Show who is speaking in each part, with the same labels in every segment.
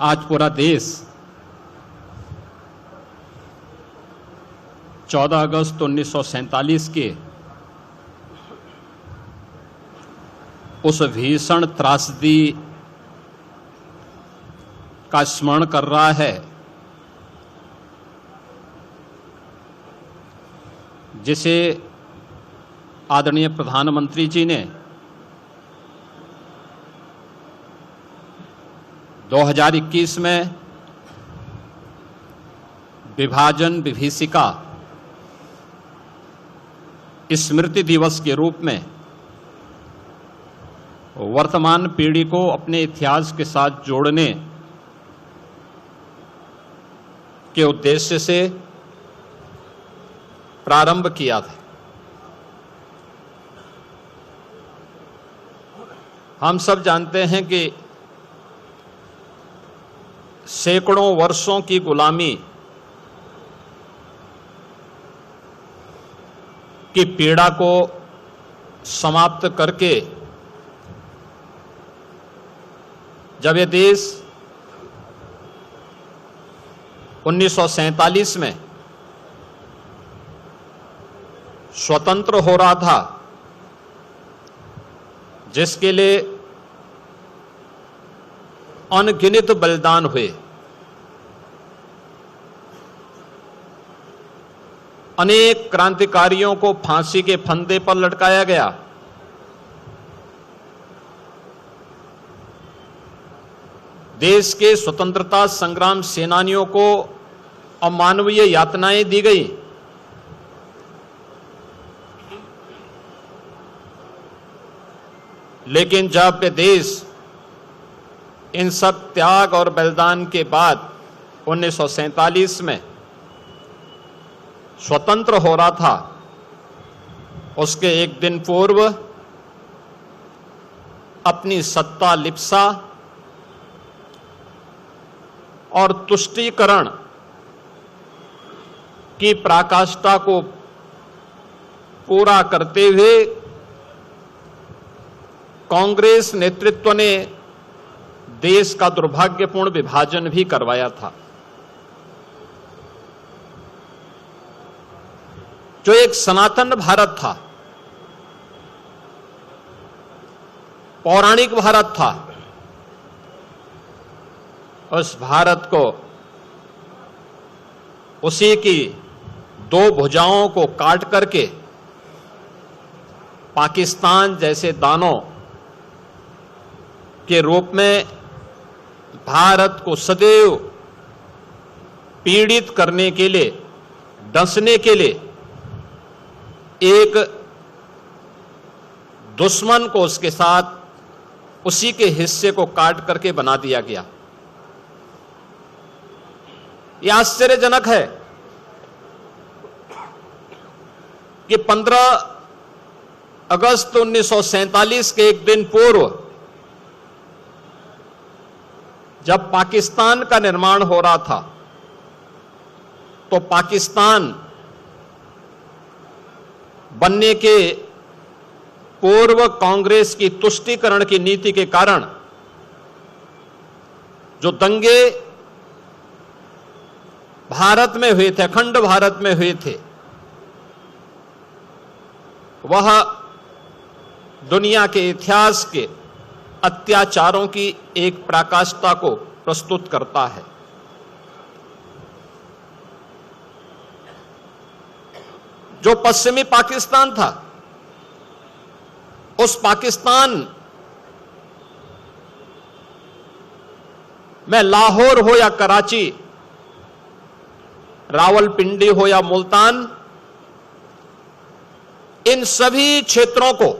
Speaker 1: आज पूरा देश 14 अगस्त 1947 के उस भीषण त्रासदी का स्मरण कर रहा है जिसे आदरणीय प्रधानमंत्री जी ने 2021 में विभाजन विभीषिका स्मृति दिवस के रूप में वर्तमान पीढ़ी को अपने इतिहास के साथ जोड़ने के उद्देश्य से प्रारंभ किया था। हम सब जानते हैं कि सैकड़ों वर्षों की गुलामी की पीड़ा को समाप्त करके जब यह देश 1947 में स्वतंत्र हो रहा था, जिसके लिए अनगिनत बलिदान हुए, अनेक क्रांतिकारियों को फांसी के फंदे पर लटकाया गया, देश के स्वतंत्रता संग्राम सेनानियों को अमानवीय यातनाएं दी गई, लेकिन जब देश इन सब त्याग और बलिदान के बाद 1947 में स्वतंत्र हो रहा था, उसके एक दिन पूर्व अपनी सत्ता लिप्सा और तुष्टीकरण की पराकाष्ठा को पूरा करते हुए कांग्रेस नेतृत्व ने देश का दुर्भाग्यपूर्ण विभाजन भी करवाया था, जो एक सनातन भारत था, पौराणिक भारत था। उस भारत को, उसी की दो भुजाओं को काट करके पाकिस्तान जैसे दानों के रूप में भारत को सदैव पीड़ित करने के लिए, डसने के लिए एक दुश्मन को उसके साथ उसी के हिस्से को काट करके बना दिया गया। यह आश्चर्यजनक है कि 15 अगस्त 1947 के एक दिन पूर्व जब पाकिस्तान का निर्माण हो रहा था, तो पाकिस्तान बनने के पूर्व कांग्रेस की तुष्टीकरण की नीति के कारण जो दंगे भारत में हुए थे, अखंड भारत में हुए थे, वह दुनिया के इतिहास के अत्याचारों की एक पराकाष्ठा को प्रस्तुत करता है। जो पश्चिमी पाकिस्तान था, उस पाकिस्तान में लाहौर हो या कराची, रावलपिंडी हो या मुल्तान, इन सभी क्षेत्रों को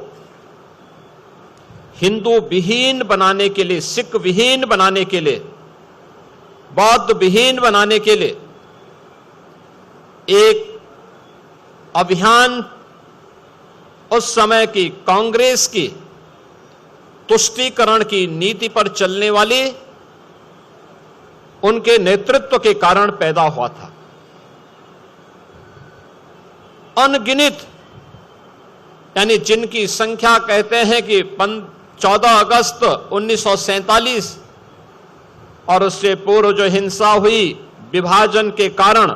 Speaker 1: हिंदू विहीन बनाने के लिए, सिख विहीन बनाने के लिए, बौद्ध विहीन बनाने के लिए एक अभियान उस समय की कांग्रेस की तुष्टीकरण की नीति पर चलने वाली उनके नेतृत्व के कारण पैदा हुआ था। अनगिनत, यानी जिनकी संख्या कहते हैं कि 14 अगस्त 1947 और उससे पूर्व जो हिंसा हुई विभाजन के कारण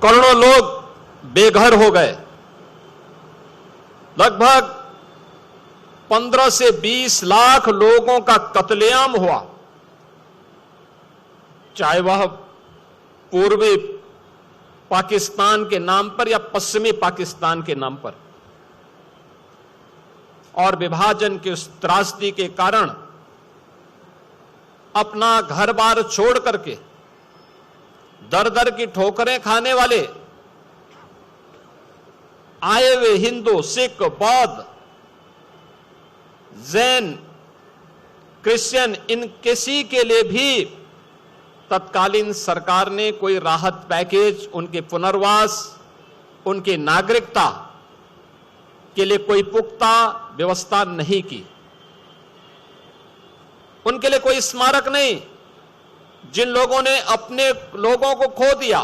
Speaker 1: करोड़ों लोग बेघर हो गए। लगभग 15 से 20 लाख लोगों का कत्लेआम हुआ, चाहे वह पूर्वी पाकिस्तान के नाम पर या पश्चिमी पाकिस्तान के नाम पर। और विभाजन की उस त्रासदी के कारण अपना घर बार छोड़ करके दर दर की ठोकरें खाने वाले आए हुए हिंदू, सिख, बौद्ध, जैन, क्रिश्चियन, इन किसी के लिए भी तत्कालीन सरकार ने कोई राहत पैकेज, उनके पुनर्वास, उनकी नागरिकता के लिए कोई पुख्ता व्यवस्था नहीं की। उनके लिए कोई स्मारक नहीं। जिन लोगों ने अपने लोगों को खो दिया,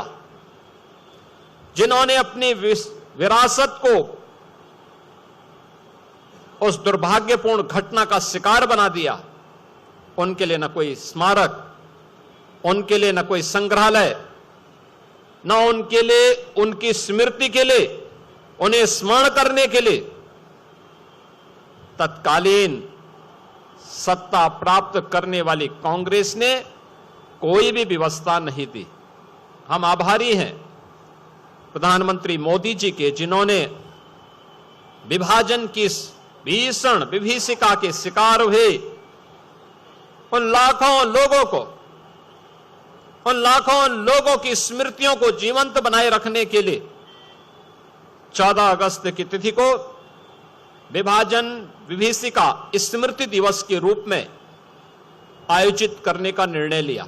Speaker 1: जिन्होंने अपनी विरासत को उस दुर्भाग्यपूर्ण घटना का शिकार बना दिया, उनके लिए न कोई स्मारक, उनके लिए न कोई संग्रहालय, न उनके लिए, उनकी स्मृति के लिए, उन्हें स्मरण करने के लिए तत्कालीन सत्ता प्राप्त करने वाली कांग्रेस ने कोई भी व्यवस्था नहीं दी। हम आभारी हैं प्रधानमंत्री मोदी जी के, जिन्होंने विभाजन की भीषण विभीषिका के शिकार हुए उन लाखों लोगों को, उन लाखों लोगों की स्मृतियों को जीवंत बनाए रखने के लिए 14 अगस्त की तिथि को विभाजन विभीषिका स्मृति दिवस के रूप में आयोजित करने का निर्णय लिया।